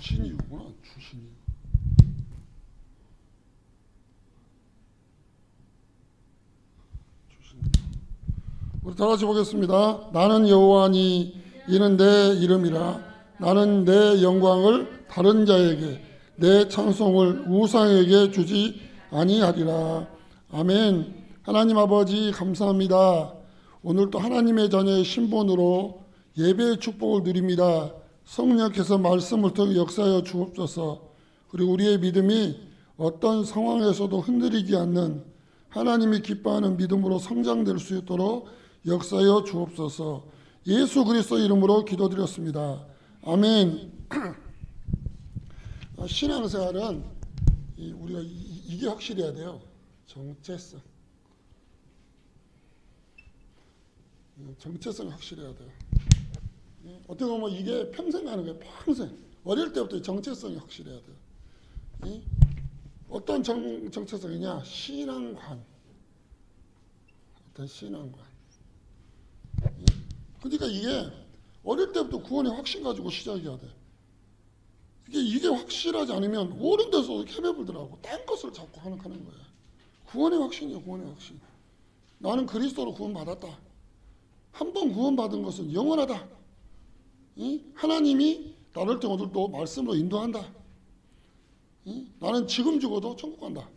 주신 이유구나. 주신 이유. 우리 다 같이 보겠습니다. 나는 여호와니 이는 내 이름이라. 나는 내 영광을 다른 자에게 내 찬송을 우상에게 주지 아니하리라. 아멘. 하나님 아버지 감사합니다. 오늘 또 하나님의 자녀의 신분으로 예배의 축복을 누립니다. 성령께서 말씀을 통해 역사하여 주옵소서. 그리고 우리의 믿음이 어떤 상황에서도 흔들리지 않는 하나님이 기뻐하는 믿음으로 성장될 수 있도록 역사하여 주옵소서. 예수 그리스도 이름으로 기도드렸습니다. 아멘. 신앙생활은 우리가 이게 확실해야 돼요. 정체성. 정체성이 확실해야 돼요. 어떻게 보면 이게 평생 가는 거예요. 평생. 어릴 때부터 정체성이 확실해야 돼요. 어떤 정체성이냐? 신앙관. 어떤 신앙관. 그러니까 이게 어릴 때부터 구원의 확신 가지고 시작해야 돼. 이게 확실하지 않으면 옳은 데서 헤매불더라고. 딴 것을 자꾸 하는 거야. 구원의 확신이야, 구원의 확신. 나는 그리스도로 구원받았다. 한 번 구원받은 것은 영원하다. 하나님이 나를 또 오늘도 말씀으로 인도한다. 나는 지금 죽어도 천국 간다.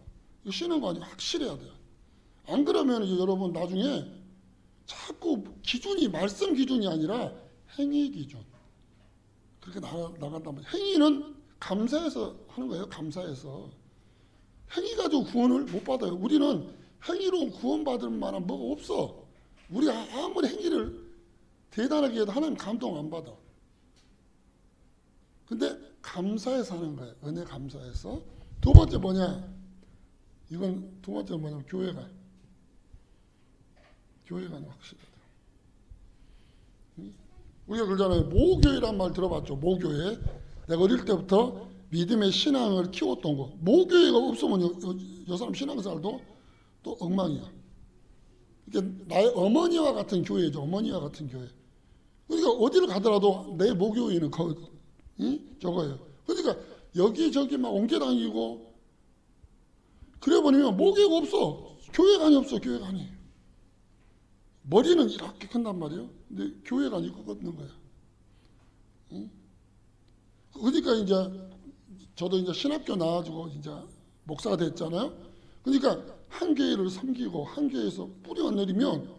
이 신앙관이 확실해야 돼요. 안 그러면 여러분 나중에 자꾸 기준이 말씀 기준이 아니라 행위 기준. 그렇게 나간단 말이에요. 행위는 감사해서 하는 거예요. 감사해서. 행위 가지고 구원을 못 받아요. 우리는 행위로 구원받을 만한 뭐가 없어. 우리 아무리 행위를 대단하게 해도 하나님 감동 안 받아. 근데 감사해서 하는 거예요. 은혜 감사해서. 두 번째 뭐냐? 이건 두 번째 뭐냐면 교회가 확실하다. 우리가 그러잖아요. 모교회란 말 들어봤죠. 모교회. 내가 어릴 때부터 믿음의 신앙을 키웠던 거. 모교회가 없으면 여 사람 신앙생활도 또 엉망이야. 이게 나의 어머니와 같은 교회죠. 어머니와 같은 교회. 그러니까 어디를 가더라도 내 모교회는 저거예요. 그러니까 여기저기 막 옮겨다니고 그래 버리면 모교회가 없어. 교회관이 없어. 교회관이. 머리는 이렇게 큰단 말이에요. 근데 교회관이 있는 거야. 그러니까 이제 저도 이제 신학교 나와가지고 이제 목사가 됐잖아요. 그러니까 한 교회를 섬기고 한 교회에서 뿌리가 내리면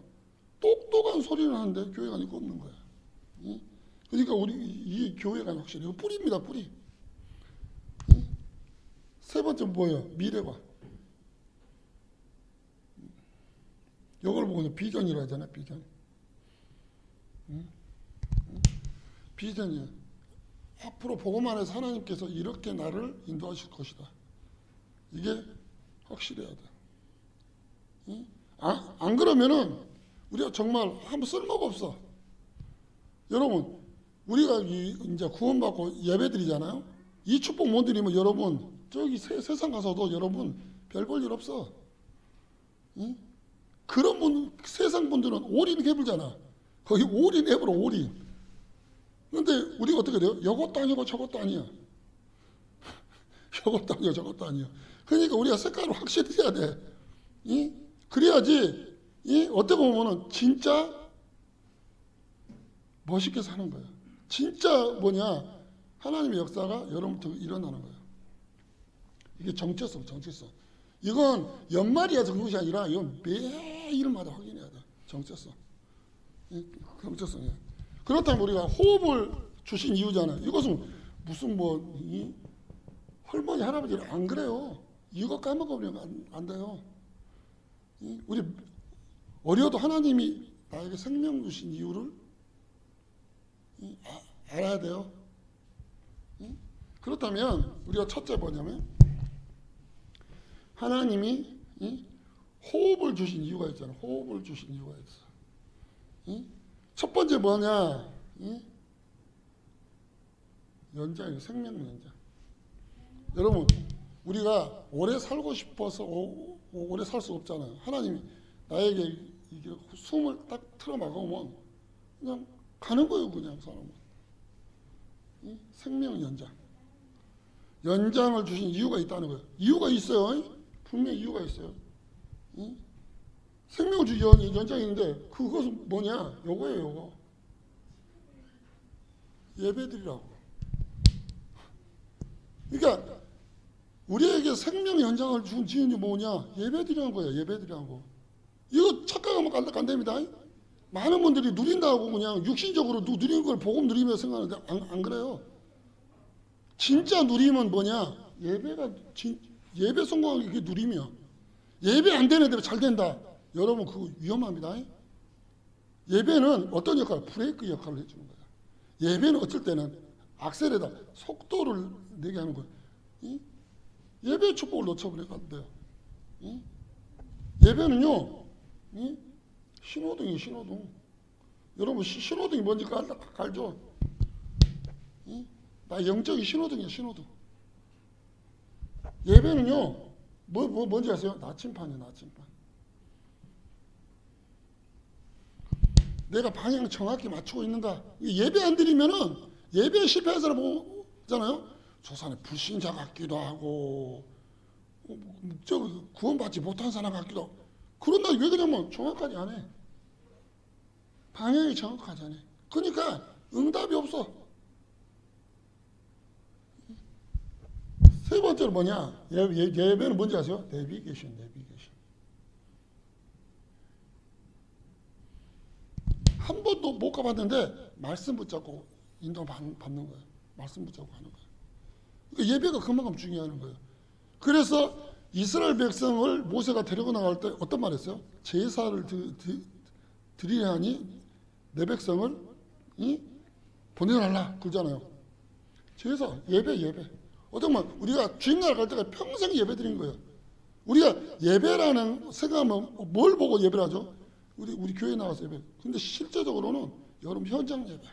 똑똑한 소리를 하는데 교회관이 없는 거야. 그러니까 우리 이 교회가 확실히 뿌리입니다. 뿌리. 세 번째 뭐예요? 미래관. 이걸 보고 비전이라 하잖아요. 비전. 비전이에요. 앞으로 복음 안에서 하나님께서 이렇게 나를 인도하실 것이다. 이게 확실해야 돼. 안 그러면은 우리가 정말 아무 쓸모가 없어. 여러분, 우리가 이제 구원받고 예배드리잖아요. 이 축복 못 드리면 여러분 저기 세상 가서도 여러분 별 볼 일 없어. 그런 분 세상 분들은 올인 해불잖아. 거기 올인 해불어 올인. 그런데 우리가 어떻게 돼요? 이것도 아니고 저것도 아니야. 이것도 아니고 저것도 아니야. 그러니까 우리가 색깔을 확실히 해야 돼. 그래야지 어떻게 보면은 진짜 멋있게 사는 거야. 진짜 뭐냐? 하나님의 역사가 여러분부터 일어나는 거야. 이게 정체성. 이건 연말이어서 그것이 아니라 이건 매일마다 확인해야 돼. 정체성이야. 그렇다면 우리가 호흡을 주신 이유잖아요. 이것은 무슨 할머니 할아버지는 안 그래요. 이거 까먹으면 안 돼요. 우리 어려도 하나님이 나에게 생명 주신 이유를 알아야 돼요. 그렇다면 우리가 첫째 뭐냐면 하나님이 호흡을 주신 이유가 있잖아요. 호흡을 주신 이유가 있어. 첫 번째 뭐냐? 연장이에요. 생명 연장. 여러분, 우리가 오래 살고 싶어서 오래 살 수 없잖아요. 하나님이 나에게 이게 숨을 딱 틀어막으면 그냥 가는 거예요. 그냥 사람은. 생명 연장. 연장을 주신 이유가 있다는 거예요. 이유가 있어요. 분명히 이유가 있어요. 생명을 주 연장이 있는데 그것은 뭐냐? 요거예요, 요거. 예배드리라고. 그러니까 우리에게 생명 연장을 준 이유는 뭐냐? 예배드리는 거예요. 예배드리는 거. 이거 착각하면 안 됩니다. 많은 분들이 누린다고 그냥 육신적으로 누리는 걸 복음 누리며 생각하는데 안 그래요. 진짜 누림은 뭐냐? 예배 성공하는 게 누림이야. 예배 안 되는데 잘 된다. 여러분 그거 위험합니다. 예배는 어떤 역할? 브레이크 역할을 해주는 거야. 예배는 어쩔 때는 악셀에다 속도를 내게 하는 거야. 예배 축복을 놓쳐버리면 안 돼요. 예배는요, 신호등이에요, 신호등. 여러분, 신호등이 뭔지 알죠? 나 영적인 신호등이에요, 신호등. 예배는요, 뭔지 아세요? 나침판이에요, 나침판. 내가 방향 정확히 맞추고 있는가? 예배 안 드리면은, 예배에 실패한 사람 보잖아요? 저 사람이 불신자 같기도 하고, 구원받지 못한 사람 같기도 하고. 그런다, 왜 그러냐면 정확하지 않아. 방향이 정확하지 않아. 그러니까 응답이 없어. 세 번째로 뭐냐? 예배는 뭔지 아세요? 내비게이션. 한 번도 못 가봤는데 말씀 붙잡고 인도 받는 거예요. 말씀 붙잡고 하는 거예요. 그러니까 예배가 그만큼 중요한 거예요. 그래서 이스라엘 백성을 모세가 데리고 나갈 때 어떤 말 했어요? 제사를 드리려 하니 내 백성을 보내달라 그러잖아요. 제사, 예배. 어떤 말 우리가 주님나라 갈 때가 평생 예배 드린 거예요. 우리가 예배라는 생각하면 뭘 보고 예배를 하죠? 우리 교회에 나와서 예배. 근데 실제적으로는 여러분 현장 예배.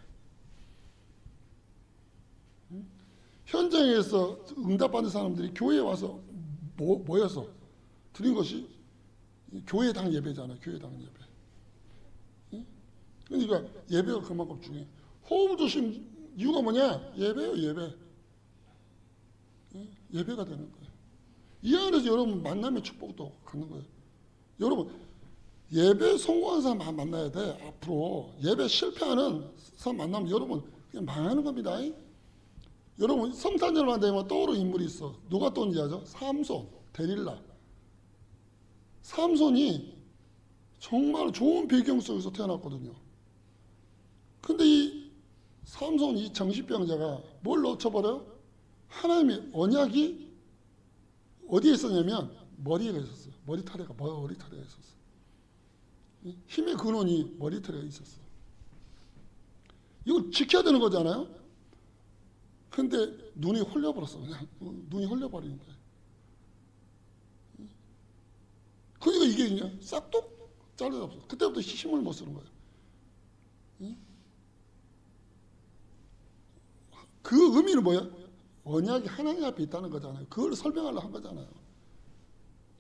현장에서 응답받는 사람들이 교회에 와서 모여서 드린 것이 교회당 예배잖아요. 교회당 예배. 그러니까 예배가 그만큼 중요해요. 호흡을 주신 이유가 뭐냐? 예배예요, 예배. 예배가 되는 거예요. 이 안에서 여러분 만남의 축복도 갖는 거예요. 여러분 예배 성공한 사람 만나야 돼. 앞으로 예배 실패하는 사람 만나면 여러분 그냥 망하는 겁니다. 여러분 성탄절만 되면 떠오르는 인물이 있어. 누가 떠오르는지 아죠? 삼손, 데릴라. 삼손이 정말 좋은 배경 속에서 태어났거든요. 근데 이 삼손 이 정신병자가 뭘 놓쳐버려요? 하나님의 언약이 어디에 있었냐면 머리에 있었어요. 머리털에 있었어. 힘의 근원이 머리털에 있었어. 이걸 지켜야 되는 거잖아요. 근데 눈이 홀려버렸어. 그냥 눈이 홀려버리는 거예요. 그러니까 이게 그냥 싹둑 잘라졌어. 그때부터 힘을 못 쓰는 거예요. 그 의미는 뭐야? 언약이 하나님 앞에 있다는 거잖아요. 그걸 설명하려고 한 거잖아요.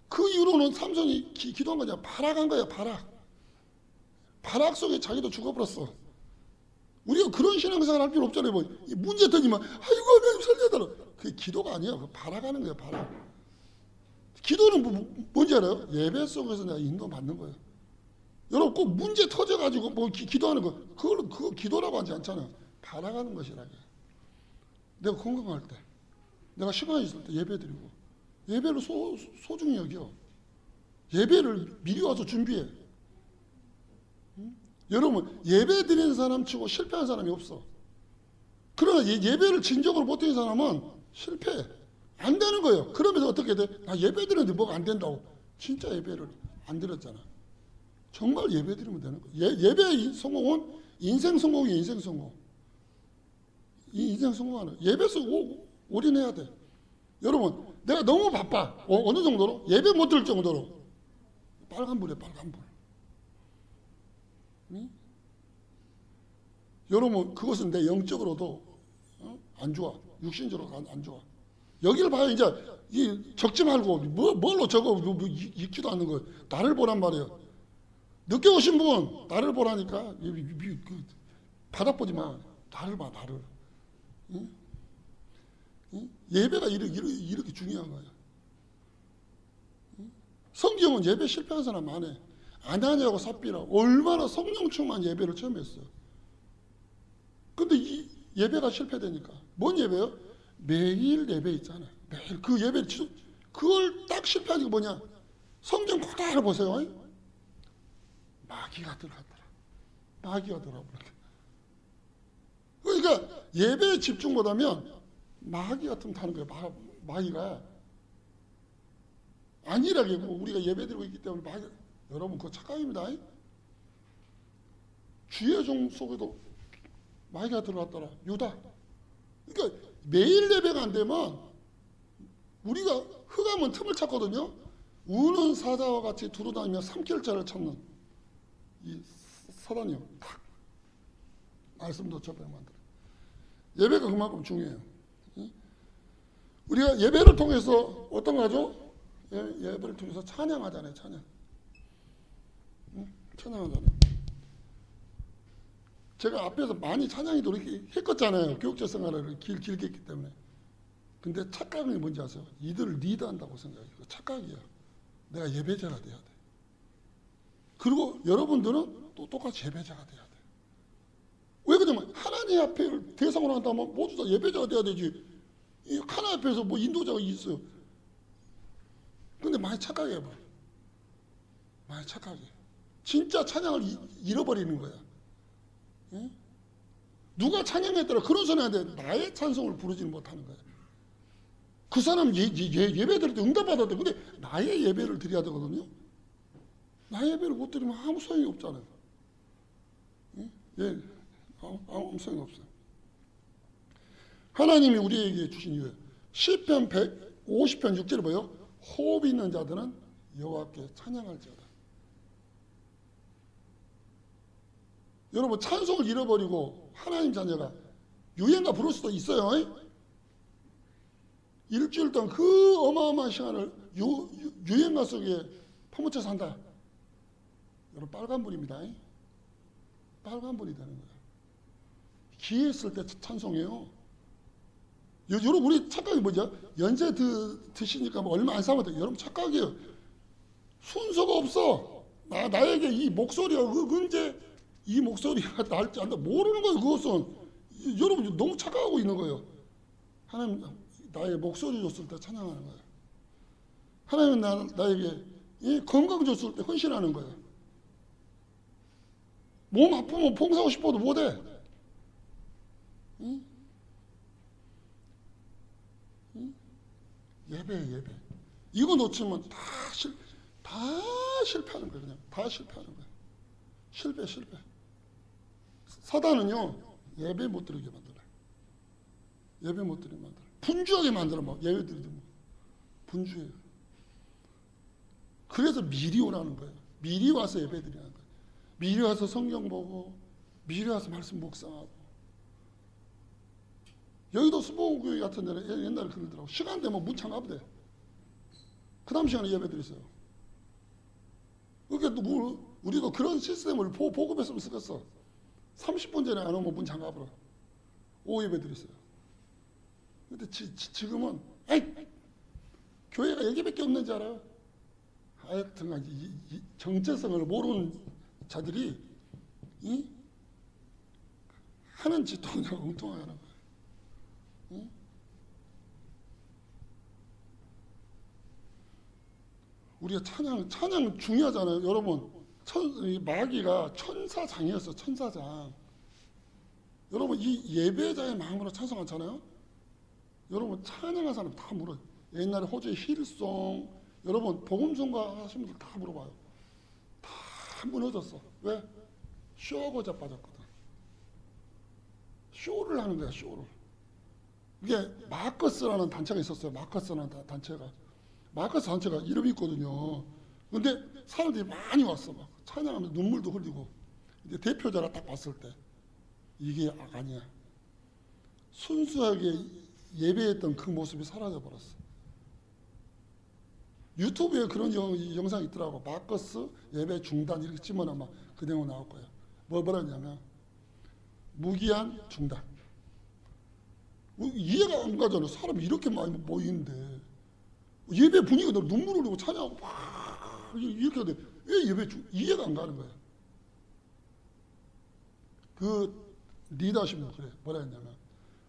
그 이후로는 삼손이 기도한 거잖아요. 발악한 거예요. 발악 속에 자기도 죽어버렸어. 우리가 그런 신앙생활 할 필요 없잖아요. 뭐 문제 터지면 아이고 하나님 살려달라. 그게 기도가 아니에요. 발악하는 거예요. 발악. 기도는 뭔지 알아요? 예배 속에서 내가 인도받는 거예요. 여러분 꼭 문제 터져가지고 뭐 기도하는 거 그거 기도라고 하지 않잖아요. 발악하는 것이라게. 내가 건강할 때, 내가 시간이 있을 때 예배 드리고, 예배를 소중히 여겨. 예배를 미리 와서 준비해. 여러분, 예배 드리는 사람 치고 실패한 사람이 없어. 그러나 예배를 진정으로 못 드리는 사람은 실패해. 안 되는 거예요. 그러면서 어떻게 돼? 나 예배 드리는데 뭐가 안 된다고. 진짜 예배를 안 드렸잖아. 정말 예배 드리면 되는 거예요. 예배의 성공은 인생 성공이에요. 인생 성공. 이 인생 성공하는 예배 속 올인해야 돼. 여러분 내가 너무 바빠. 어느 정도로? 예배 못 들 정도로 빨간불이야. 빨간불. 응? 여러분 그것은 내 영적으로도 안 좋아. 육신적으로 안 좋아. 여기를 봐요. 이제 적지 말고 뭘로 적어 읽지도 않는 거예요. 나를 보란 말이에요. 늦게 오신 분 나를 보라니까. 바닥 보지 마. 나를 봐. 나를. 예배가 이렇게 중요한 거야. 성경은 예배 실패한 사람 많아. 아나니아하고 삽비라 얼마나 성령 충만 예배를 처음 했어요. 근데 이 예배가 실패되니까. 뭔 예배요? 매일 예배 있잖아. 매일 그 예배 그걸 딱 실패하니까 뭐냐? 성경 그대로 보세요. 마귀가 들어갔더라. 마귀가 들어버렸다. 그러니까 예배에 집중 못하면 마귀 같은 타는 거예요. 마귀가 안일하게 우리가 예배드리고 있기 때문에 마귀, 여러분 그거 착각입니다. 주의 종 속에도 마귀가 들어갔더라. 유다. 그러니까 매일 예배가 안 되면 우리가 흑암은 틈을 찾거든요. 우는 사자와 같이 두루다니며 삼킬 자를 찾는 이 사단이요. 탁 말씀도 접해 만들어. 예배가 그만큼 중요해요. 우리가 예배를 통해서 어떤 거죠? 예배를 통해서 찬양하잖아요. 찬양하잖아요. 제가 앞에서 많이 찬양이도 이렇게 했었잖아요. 교육자 생활을 길게 했기 때문에. 근데 착각이 뭔지 아세요? 이들을 리드한다고 생각해요. 착각이야. 내가 예배자가 돼야 돼. 그리고 여러분들은 또 똑같이 예배자가 돼야 돼. 왜 그러냐면 하나님 앞에 대상으로 한다면 모두 다 예배자가 돼야 되지. 하나님 앞에서 뭐 인도자가 있어요. 근데 많이 착각해봐. 많이 착각해. 진짜 찬양을 잃어버리는 거야. 예? 누가 찬양했더라 그런 소리 하는데 나의 찬송을 부르지는 못하는 거야. 그 사람 예배 드릴 때 응답받았대. 근데 나의 예배를 드려야 되거든요. 나의 예배를 못 드리면 아무 소용이 없잖아요. 예? 아무 소용이 없어요. 하나님이 우리에게 주신 이유예요. 시편 150편 6절에 뭐예요? 호흡 있는 자들은 여호와께 찬양할지어다. 여러분 찬송을 잃어버리고 하나님 자녀가 유행가 부를 수도 있어요. 일주일 동안 그 어마어마한 시간을 유행가 속에 퍼묻혀 산다. 여러분 빨간불입니다. 빨간불이 되는 거예요. 기회 있을 때 찬송해요. 여러분 우리 착각이 뭐죠? 연세 드시니까 뭐 얼마 안 삼았다. 여러분 착각이에요. 순서가 없어. 나에게 이 목소리가 언제 이 목소리가 날지 안다 모르는 거예요. 그것은 여러분 너무 착각하고 있는 거예요. 하나님 나의 목소리 줬을 때 찬양하는 거예요. 하나님은 나에게 건강 줬을 때 헌신하는 거예요. 몸 아프면 봉사하고 싶어도 못해. 예배. 이거 놓치면 다 실패하는 거예요. 그냥 다 실패하는 거예요. 실패. 사단은요 예배 못 드리게 만들어요. 예배 못 드리게 만들어요. 분주하게 만들어 막 예배 드리도 뭐 분주해요. 그래서 미리 오라는 거예요. 미리 와서 예배 드리는 거예요. 미리 와서 성경 보고 미리 와서 말씀 묵상하고. 여의도 수보교회 같은 데는 옛날에 그러더라고. 시간 되면 문창 가보대. 그 다음 시간에 예배 드리세요. 그러니까 우리도 그런 시스템을 보급했으면 쓰겠어. 30분 전에 안 오면 문 잠가버려. 오후 예배 드리세요. 근데 지금은 교회가 여기밖에 없는 줄 알아요? 하여튼 이 정체성을 모르는 자들이 하는 짓도 그냥 엉뚱하게 하는 거예요. 우리가 찬양 중요하잖아요. 여러분 마귀가 천사장이었어. 천사장. 여러분 이 예배자의 마음으로 찬송하잖아요. 여러분 찬양한 사람 다 물어요. 옛날에 호주의 힐송 여러분 복음성가 하신 분들 다 물어봐요. 다 무너졌어. 왜? 쇼고자 빠졌거든. 쇼를 하는 거야. 쇼를. 이게 마커스라는 단체가 있었어요. 마커스라는 단체가. 마커스 단체가 이름이 있거든요. 근데 사람들이 많이 왔어. 막 찬양하면서 눈물도 흘리고. 이제 대표자가 딱 봤을 때 이게 아니야. 순수하게 예배했던 그 모습이 사라져버렸어. 유튜브에 그런 영상이 있더라고. 마커스 예배 중단 이렇게 치면 아마 그 내용 나올 거예요. 뭐라 했냐면 무기한 중단. 이해가 안 가잖아. 사람이 이렇게 많이 모이는데 예배 분위기가 너 눈물 흘리고 찬양하고 막 이렇게 하는데 왜 이해가 안 가는 거야. 그 리더십은 그래. 뭐라 했냐면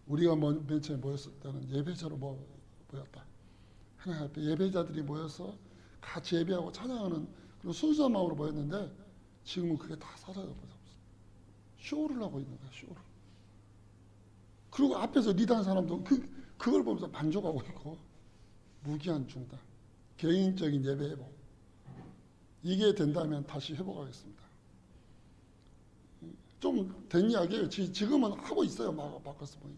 우리가 맨 처음에 모였을 때는 예배자로 모였다. 하나님 앞에 예배자들이 모여서 같이 예배하고 찬양하는 그런 순수한 마음으로 모였는데 지금은 그게 다 사라져버렸어. 쇼를 하고 있는 거야. 쇼를. 그리고 앞에서 리더하는 사람도 그걸 보면서 만족하고 있고 무기한 중단. 개인적인 예배 회복. 이게 된다면 다시 회복하겠습니다. 좀 된 이야기예요. 지금은 하고 있어요. 바꿔서 이미.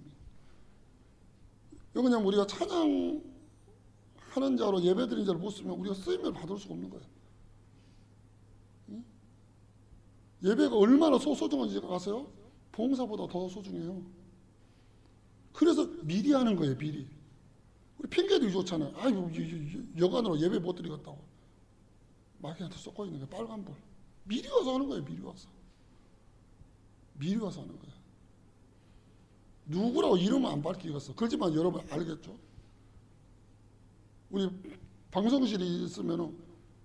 이거 그냥 우리가 찬양하는 자로 예배드린 자를 못 쓰면 우리가 쓰임을 받을 수가 없는 거예요. 예배가 얼마나 소중한지 아세요? 봉사보다 더 소중해요. 그래서 미리 하는 거예요. 미리. 우리 핑계도 좋잖아요. 아이고 여간으로 예배 못 드리겠다고. 마귀한테 쏟고 있는 거예요. 빨간불. 미리 와서 하는 거예요. 미리 와서. 미리 와서 하는 거예요. 누구라고 이름은 안 밝히겠어. 그렇지만 여러분 알겠죠? 우리 방송실이 있으면은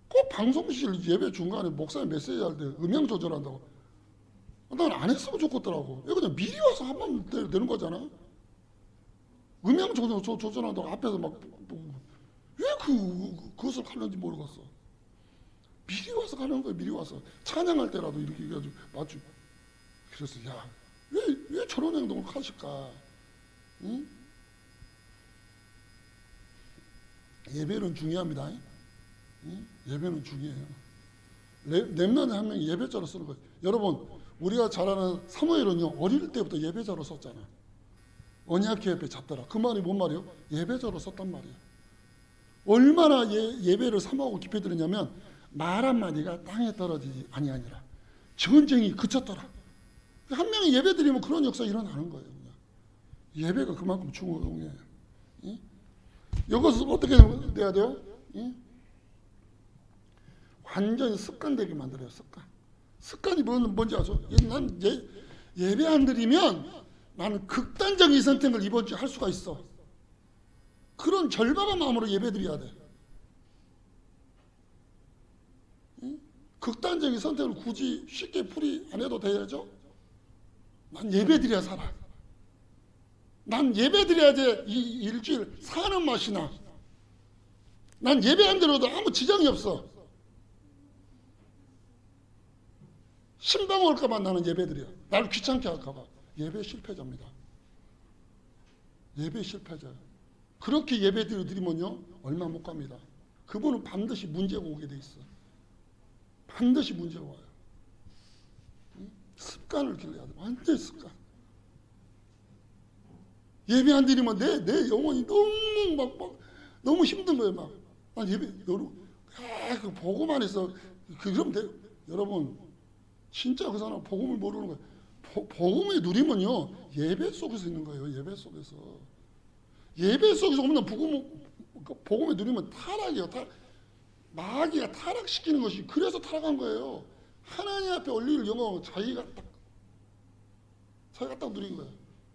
꼭 방송실 예배 중간에 목사님 메시지 할 때 음향 조절한다고. 난 안 했으면 좋겠더라고. 이거 그냥 미리 와서 하면 되는 거잖아. 음향 조절한다고 앞에서 막 왜 그것을 하는지 모르겠어. 미리 와서 가는 거예요. 미리 와서 찬양할 때라도 이렇게 해가지고 맞추. 그래서 왜 저런 행동을 하실까? 응? 예배는 중요합니다. 응? 예배는 중요해요. 렘넌트 한 명이 예배자로 쓰는 거예요. 여러분 우리가 잘 아는 사무엘은요 어릴 때부터 예배자로 썼잖아. 언약궤 잡더라. 그 말이 뭔 말이에요? 예배자로 썼단 말이에요. 얼마나 예배를 사모하고 깊이 들었냐면 말 한마디가 땅에 떨어지지 아니라 전쟁이 그쳤더라. 한 명이 예배 드리면 그런 역사가 일어나는 거예요. 그냥. 예배가 그만큼 중요해요. 예? 이것을 어떻게 돼야 돼요? 예? 완전히 습관되게 만들어요. 습관이 뭔지 아죠? 난 예배 안 드리면 나는 극단적인 선택을 이번 주에 할 수가 있어. 그런 절박한 마음으로 예배 드려야 돼. 예? 극단적인 선택을 굳이 쉽게 풀이 안 해도 되죠? 난 예배 드려야 살아. 난 예배 드려야지 이 일주일 사는 맛이 나. 난 예배 안 드려도 아무 지장이 없어. 신방 올까봐 나는 예배 드려. 나를 귀찮게 할까봐. 예배 실패자입니다. 예배 실패자. 그렇게 예배 드리면요 얼마 못 갑니다. 그분은 반드시 문제가 오게 돼 있어. 반드시 문제가 와요. 습관을 길러야 돼. 완전히 습관. 예배 안 드리면 내 영혼이 너무 힘든 거예요. 막. 난 예배, 그 복음만 해서, 그러면 돼요. 여러분, 진짜 그 사람 복음을 모르는 거예요. 복음의 누림은요, 예배 속에서 있는 거예요. 예배 속에서. 예배 속에서 없는 복음의 누림은 타락이에요. 마귀가 타락시키는 것이, 그래서 타락한 거예요. 하나님 앞에 올릴 영광을 자기가 딱 누린 거예요.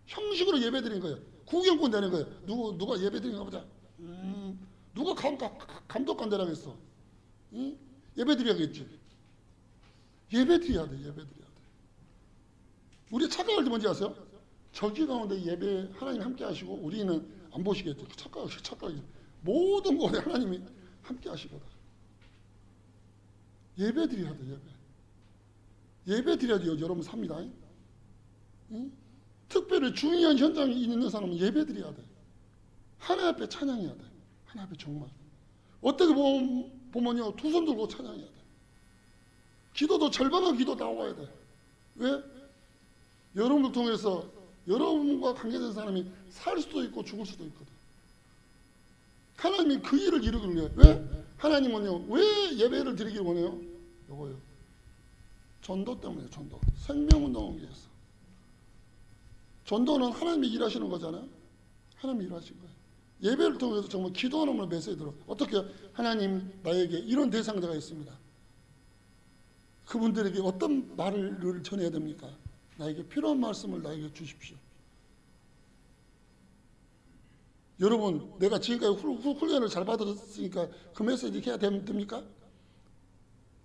형식으로 예배 드린 거예요. 구경꾼 되는 거예요. 누가 예배 드린가 보자. 누가 감독관 되라고 했어. 응? 예배 드려야겠지. 예배 드려야 돼. 예배 드려야 돼. 우리 착각할 때 뭔지 아세요? 저기 가운데 예배 하나님 함께 하시고 우리는 안 보시겠죠. 착각이. 모든 곳에 하나님이 함께 하시거든. 예배 드려야 돼. 예배 드려야 돼요. 여러분 삽니다. 응? 특별히 중요한 현장에 있는 사람은 예배 드려야 돼. 하나님 앞에 찬양해야 돼. 하나님 앞에 정말. 어떻게 보면요. 두 손 들고 찬양해야 돼. 기도도 절반의 기도 나와야 돼. 왜? 여러분을 통해서 여러분과 관계된 사람이 살 수도 있고 죽을 수도 있거든. 하나님이 그 일을 이루기를 위해. 왜? 하나님은요. 왜 예배를 드리길 원해요? 요거요. 전도 때문에 전도. 생명운동을 위해서. 전도는 하나님이 일하시는 거잖아요. 하나님이 일하신 거예요. 예배를 통해서 정말 기도하는 메시지 들어. 어떻게 하나님 나에게 이런 대상자가 있습니다. 그분들에게 어떤 말을 전해야 됩니까? 나에게 필요한 말씀을 나에게 주십시오. 여러분, 내가 지금까지 훈련을 잘 받았으니까 그 메시지 이렇게 해야 됩니까?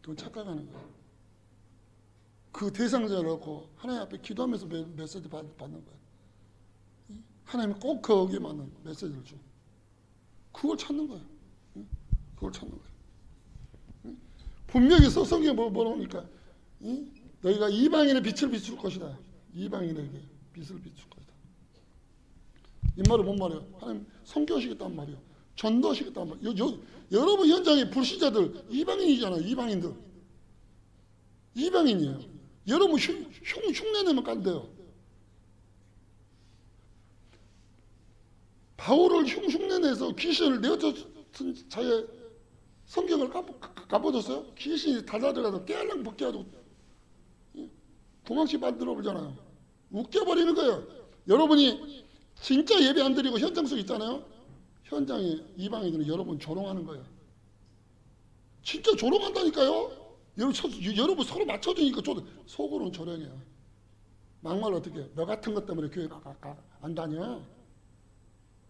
그건 착각하는 거예요. 그 대상자를 놓고 하나님 앞에 기도하면서 메시지 받는 거예요. 하나님이 꼭 거기에 맞는 메시지를 줘. 그걸 찾는 거예요. 그걸 찾는 거예요. 분명히 성경에 뭐라니까 너희가 이방인의 빛을 비출 것이다. 이방인에게 빛을 비출 것이다. 이 말은 뭔 말이에요? 하나님 선교하시겠다는 말이에요. 전도하시겠다는 말이에요. 여러분 현장에 불신자들 이방인이잖아요. 이방인들. 이방인이에요. 여러분 흉내내면 깐대요. 바울을 흉내내서 귀신을 내어줬던 자의 성경을 까먹었어요? 귀신이 다다들어서 깨알랑 벗겨가지고 도망치 만들어 보잖아요. 웃겨버리는 거예요. 여러분이 진짜 예배 안 드리고 현장 속 있잖아요. 현장에 이방인들은 여러분 조롱하는 거예요. 진짜 조롱한다니까요. 여러분 서로 맞춰주니까 속으로는 조롱해요. 막말로 어떻게 해? 너 같은 것 때문에 교회 안 다녀.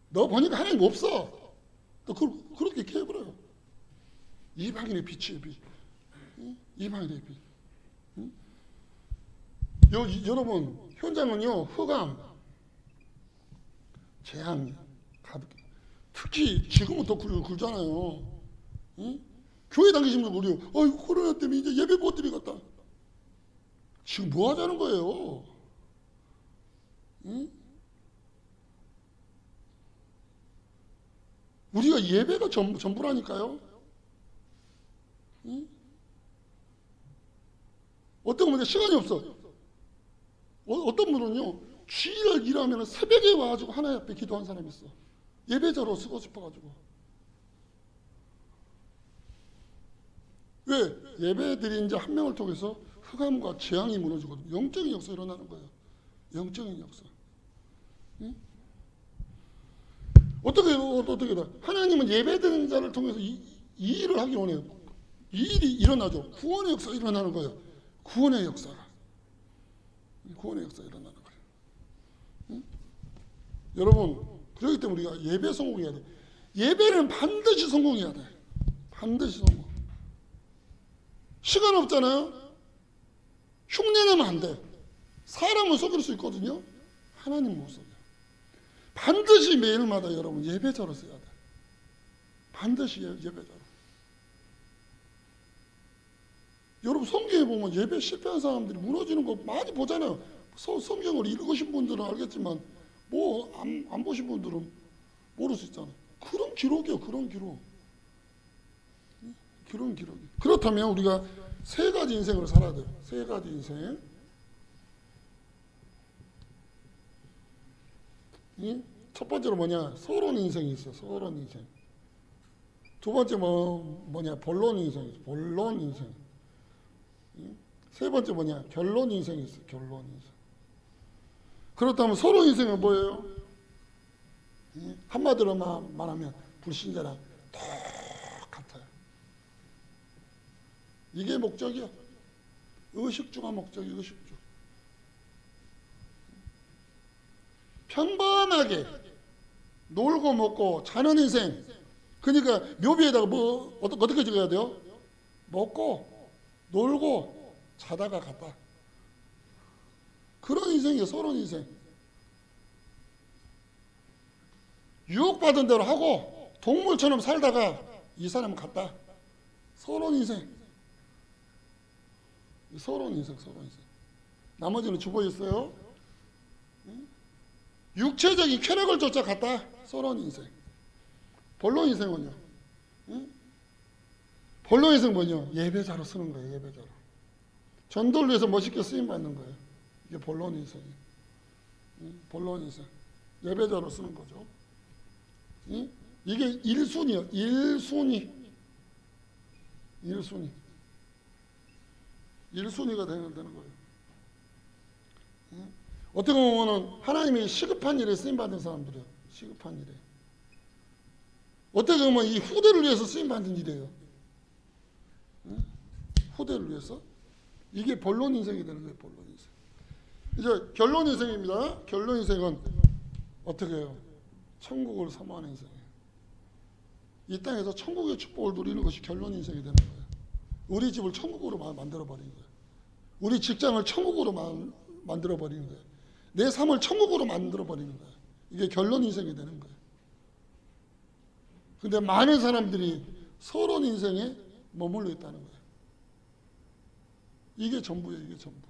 너 보니까 하나님 없어. 또 그렇게 해버려요. 이방인의 빛이에요. 빛. 이방인의 빛. 여러분 현장은요 흑암, 재앙이 가득. 특히 지금은 더 굴잖아요. 교회 다니시는 분들 우리 코로나 때문에 이제 예배 못 드리겠다. 지금 뭐 하자는 거예요? 우리가 예배가 전부라니까요. 어떤 분은 시간이 없어. 어떤 분은요 주일을 일하면 새벽에 와가지고 하나님 앞에 기도한 사람이 있어. 예배자로 쓰고 싶어가지고. 왜? 예배 드린 자 한 명을 통해서 흑암과 재앙이 무너지거든요. 영적인 역사 일어나는 거예요. 영적인 역사. 어떻게 하나님은 예배 드리는 자를 통해서 이 일을 하기 원해요. 이 일이 일어나죠. 구원의 역사가 일어나는 거예요. 구원의 역사가 일어나는 거예요. 여러분 그렇기 때문에 우리가 예배 성공해야 돼. 예배는 반드시 성공해야 돼. 반드시 성공. 시간 없잖아요. 흉내내면 안 돼. 사람은 속일 수 있거든요. 하나님 못 속여. 반드시 매일마다 여러분 예배자로 써야 돼. 반드시 예배자로. 여러분 성경에 보면 예배 실패한 사람들이 무너지는 거 많이 보잖아요. 성경을 읽으신 분들은 알겠지만 뭐 안 보신 분들은 모를 수 있잖아요. 그런 기록이요. 그런 기록. 그런 기록이. 그렇다면 우리가 세 가지 인생을 살아야 돼요. 세 가지 인생. 첫 번째로 뭐냐? 서론 인생이 있어요. 서론 인생. 두 번째 뭐냐? 본론 인생이 있어요. 본론 인생. 세 번째 뭐냐? 결론 인생이 있어요. 결론 인생. 그렇다면 서론 인생은 뭐예요? 한마디로 말하면 불신자랑 똑같아요. 이게 목적이야. 의식주가 목적이 의식주. 평범하게 놀고 먹고 자는 인생. 그러니까 묘비에다가 어떻게 적어야 돼요? 먹고 놀고 자다가 갔다. 그런 인생이에요. 서론 인생. 유혹받은 대로 하고 동물처럼 살다가 이 사람은 갔다. 서론 인생. 서론 인생. 서론 인생. 나머지는 주보 있어요. 육체적인 쾌락을 쫓아갔다. 서론 인생. 본론 인생은요. 본론 인생 뭐냐? 예배자로 쓰는 거예요. 예배자로. 전도를 위해서 멋있게 쓰임받는 거예요. 이게 본론 인생이에요. 본론 인생. 예배자로 쓰는 거죠. 이게 1순위요. 1순위. 1순위가 되는 거예요. 어떻게 보면 하나님이 시급한 일에 쓰임받은 사람들이에요. 시급한 일에. 어떻게 보면 이 후대를 위해서 쓰임받은 일이에요. 후대를 위해서. 이게 본론 인생이 되는 거예요. 본론 인생. 이제 결론 인생입니다. 결론 인생은 어떻게 해요? 천국을 사모하는 인생이에요. 이 땅에서 천국의 축복을 누리는 것이 결론 인생이 되는 거예요. 우리 집을 천국으로 만들어버리는 거예요. 우리 직장을 천국으로 만들어버리는 거예요. 내 삶을 천국으로 만들어버리는 거예요. 이게 결론 인생이 되는 거예요. 근데 많은 사람들이 서론 인생에 머물러 있다는 거예요. 이게 전부예요. 이게 전부.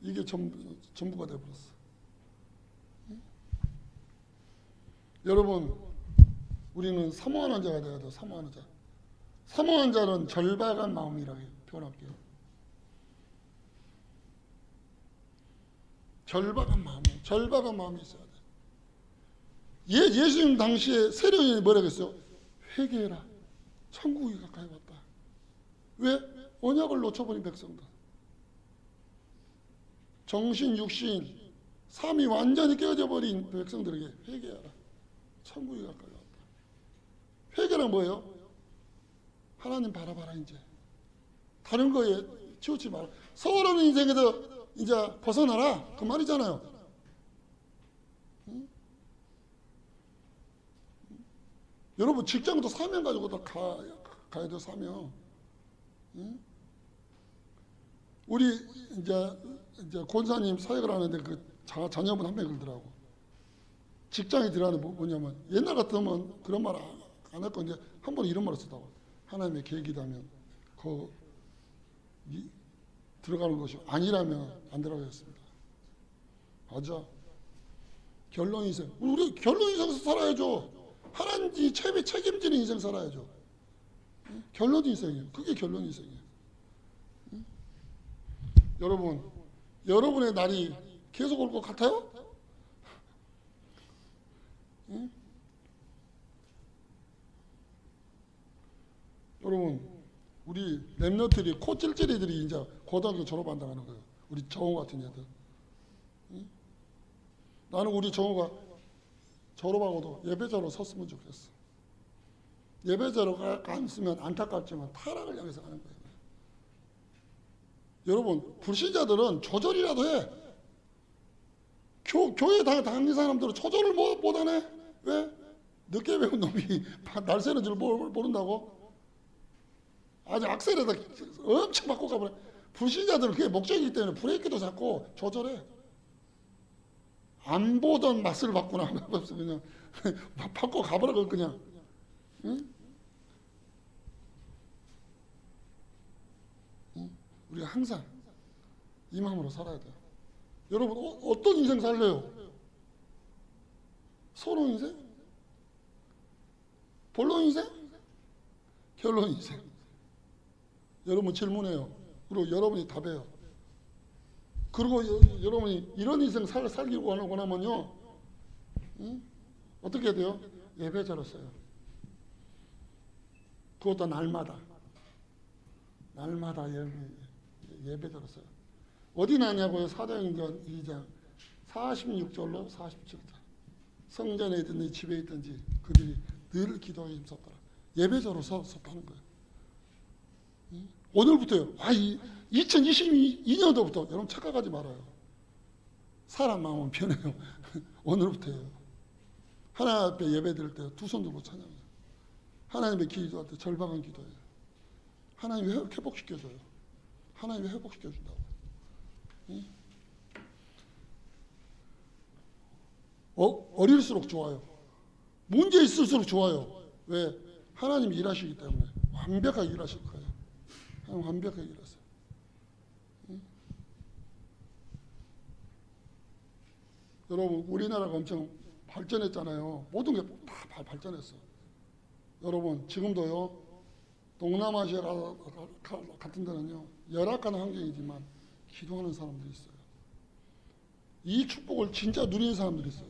이게 전부가 되어버렸어. 여러분, 우리는 사모하는 자가 되어야 돼요. 사모하는 자. 사모하는 자는 절박한 마음이라고 표현할게요. 절박한 마음이 있어야 돼. 예수님 당시에 세례요한이 뭐라고 했어요? 회개해라. 천국이 가까이 왔다. 왜? 언약을 놓쳐버린 백성들. 정신, 육신, 삶이 완전히 깨어져 버린 백성들에게 회개하라. 천국이 가까이 왔다. 회개는 뭐예요? 하나님 바라봐라 이제. 다른 거에 치우치 마라. 서울하는 인생에서 이제 벗어나라. 그 말이잖아요. 응? 여러분 직장도 사명 가지고 다 가야 돼. 사명. 응? 우리 이제 권사님 사역을 하는데 그 자녀분 한 명 그러더라고. 직장에 들어가는 뭐냐면 옛날 같으면 그런 말 안 할 건데 한 번 이런 말을 쓰다고. 하나님의 계획이라면 들어가는 것이 아니라면 안 들어가겠습니다. 맞아. 결론 인생. 우리 결론 인생에서 살아야죠. 하나님이 책임지는 인생 살아야죠. 결론 인생이에요. 그게 결론 인생이에요. 여러분, 여러분의 날이 계속 올 것 같아요? 응? 여러분, 우리 랩너들이 코찔찔이들이 이제 고등학교 졸업한다는 거예요. 우리 정호 같은 애들. 응? 나는 우리 정호가 졸업하고도 예배자로 섰으면 좋겠어. 예배자로 안 쓰면 안타깝지만 타락을 향해서 가는 거예요. 여러분, 불신자들은 조절이라도 해. 교회 다니는 사람들은 조절을 못하네. 왜? 늦게 배운 놈이 날 새는 줄 모른다고? 아주 악셀에다 엄청 바꿔 가버려. 불신자들은 그게 목적이기 때문에 브레이크도 잡고 조절해. 안 보던 맛을 봤구나. 그냥 바꿔 가버려 그냥. 응? 우리가 항상 이 마음으로 살아야 돼요. 여러분 어떤 인생 살래요? 서론 인생? 본론 인생? 결론 인생? 여러분 질문해요. 그리고 여러분이 답해요. 그리고 여러분이 이런 인생 살기 원하면요, 응? 어떻게 해야 돼요? 예배자로서요. 그것도 날마다 예배자로서요. 어디 나냐고요? 사도행전 2장 46절로 47절. 성전에 있든지 집에 있든지 그들이 늘 기도에 힘썼더라. 예배자로서 하는 거예요. 오늘부터요. 2022년도부터 여러분 착각하지 말아요. 사람 마음은 변해요. 오늘부터예요. 하나님 앞에 예배드릴 때 두 손 들고 찬양해요. 하나님의 기도할 때 절박한 기도예요. 하나님이 회복시켜줘요. 하나님이 회복시켜준다고. 어릴수록 좋아요. 문제 있을수록 좋아요. 왜? 하나님이 일하시기 때문에 완벽하게 일하실 거예요. 하나님 완벽하게 일하세요. 여러분 우리나라가 엄청 발전했잖아요. 모든 게 다 발전했어. 여러분 지금도요. 동남아시아 같은 데는요. 열악한 환경이지만 기도하는 사람들이 있어요. 이 축복을 진짜 누리는 사람들이 있어요.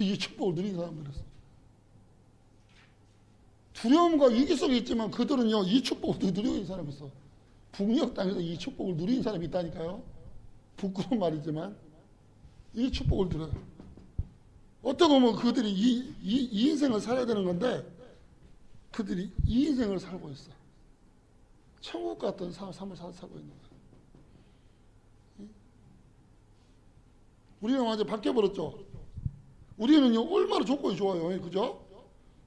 이 축복을 누리는 사람들이 있어요. 두려움과 위기 속에 있지만 그들은요. 이 축복을 누리고 있는 사람이 있어. 북녘 땅에서 이 축복을 누리는 사람이 있다니까요. 부끄러운 말이지만 이 축복을 누려요. 어떻게 보면 그들이 이 인생을 살아야 되는 건데 그들이 이 인생을 살고 있어. 천국 같은 삶을 살고 있는 거예요. 우리는 완전 바뀌어버렸죠. 우리는요 얼마나 조건이 좋아요. 그죠?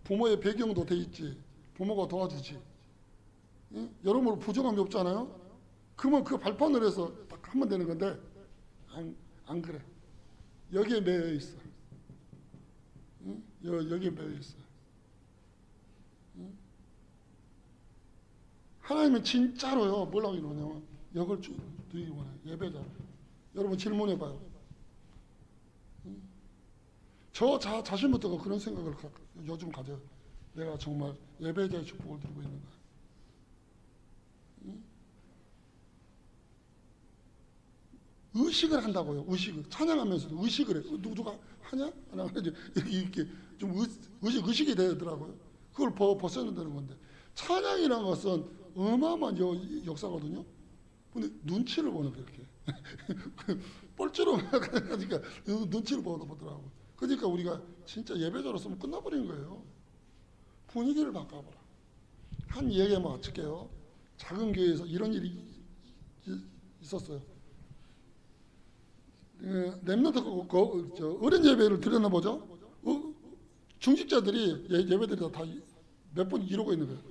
부모의 배경도 돼 있지. 부모가 도와주지. 예? 여러모로 부정함이 없잖아요. 그러면 그 발판을 해서 딱 하면 되는 건데 안 그래. 여기에 매여 있어. 예? 여기에 매여 있어. 예? 하나님은 진짜로요 뭐라고 이러냐면 역을 드리기 원해요. 예배자. 여러분 질문해봐요. 저 자신부터가 그런 생각을 요즘 가져요. 내가 정말 예배자의 축복을 드리고 있는가. 의식을 한다고요. 의식을. 찬양하면서도 의식을 해. 누가 하냐? 안 하냐? 이렇게 좀 의식이 되더라고요. 그걸 벗어야 되는 건데. 찬양이라는 것은 어마어마한 역사거든요. 근데 눈치를 보는 거예요. 이렇게. 뻘쭘로 하니까 눈치를 보더라고요. 그러니까 우리가 진짜 예배자로서는 끝나버리는 거예요. 분위기를 바꿔보라. 한 얘기만 마칠게요. 작은 교회에서 이런 일이 있었어요. 렘넌트 어린 예배를 드렸나 보죠. 중직자들이 예배들이 다 몇 번 이러고 있는 거예요.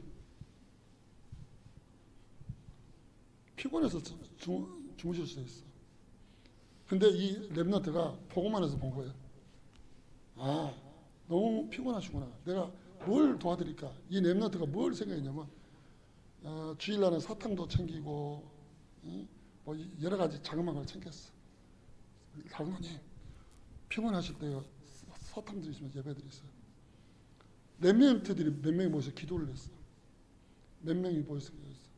피곤해서 주무실 수 있어. 근데 이 렘넌트가 보고만 해서 본 거예요. 아, 너무 피곤하시구나. 내가 뭘 도와드릴까? 이 렘넌트가 뭘 생각했냐면 주일날은 사탕도 챙기고 뭐 여러 가지 자그마한 걸 챙겼어. 장로님 피곤하실 때 사탕 드리시면 예배드리세요. 렘넌트들이 몇 명이 모여서 기도를 했어. 몇 명이 모여서 기도했어.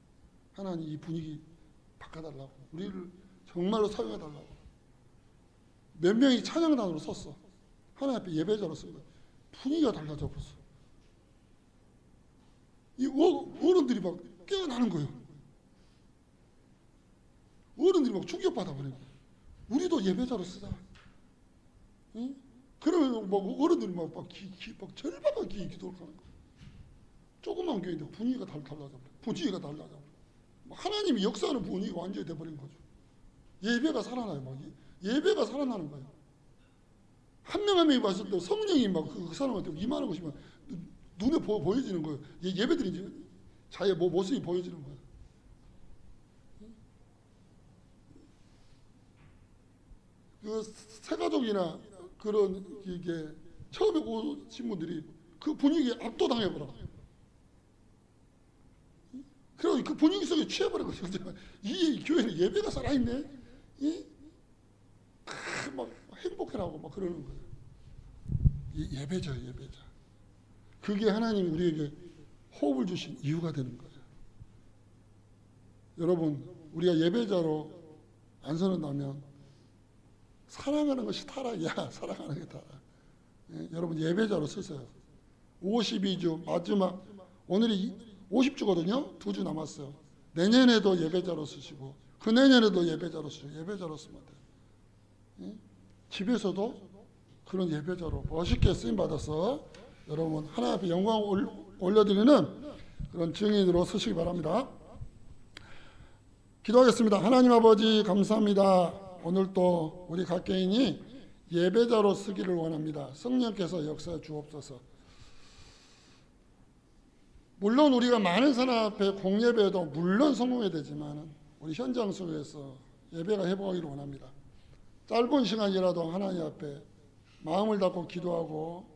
하나님 이 분위기 바꿔달라고. 우리를 정말로 사용해달라고. 몇 명이 찬양단으로 섰어. 하나님 앞에 예배자로 쓴 거야. 분위기가 달라져 버렸어. 이 어른들이 막 깨어나는 거예요. 어른들이 막 충격받아 버리고. 우리도 예배자로 쓰자. 응? 그러면 막 어른들이 막 절박한 기도를 하는 거야. 조그만 교회인데 분위기가 달라져 버려. 분위기가 달라져 버려. 하나님이 역사하는 분위기가 완전히 돼버린 거죠. 예배가 살아나요. 막 예배가 살아나는 거예요. 한 명 한 명이 봤을 때 성령이 막 그 사람한테 임하는 것이면 눈에 보여지는 거예요. 예배드리지 자의 모습이 보여지는 거예요. 그 새가족이나 그런 이게 처음에 오신 분들이 그 분위기에 압도당해버려. 그리고 그 분위기 속에 취해버린 거죠. 이 교회는 예배가 살아있네. 막 행복해라고 막 그러는 거예요. 예배죠, 예배자. 그게 하나님이 우리에게 호흡을 주신 이유가 되는 거예요. 여러분, 우리가 예배자로 안 서는다면 사랑하는 것이 타락이야. 사랑하는 게 타락. 여러분 예배자로 쓰세요. 52주 마지막 오늘이 50주거든요. 2주 남았어요. 내년에도 예배자로 쓰시고 그 내년에도 예배자로 쓰시고 예배자로 쓰면 돼요. 집에서도 그런 예배자로 멋있게 쓰임받아서 여러분 하나님 앞에 영광을 올려드리는 그런 증인으로 쓰시기 바랍니다. 기도하겠습니다. 하나님 아버지 감사합니다. 오늘 또 우리 각 개인이 예배자로 쓰기를 원합니다. 성령께서 역사해 주옵소서. 물론 우리가 많은 사람 앞에 공예배도 물론 성공해야 되지만 우리 현장 속에서 예배가 회복하기를 원합니다. 짧은 시간이라도 하나님 앞에 마음을 닫고 기도하고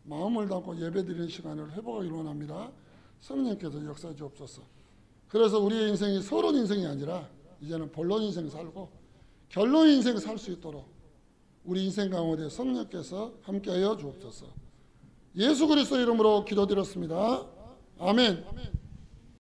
마음을 닫고 예배드리는 시간을 회복하기를 원합니다. 성령께서 역사해 주옵소서. 그래서 우리의 인생이 서론 인생이 아니라 이제는 본론 인생 살고 결론 인생 살 수 있도록 우리 인생 가운데 성령께서 함께하여 주옵소서. 예수 그리스도 이름으로 기도드렸습니다. 아멘.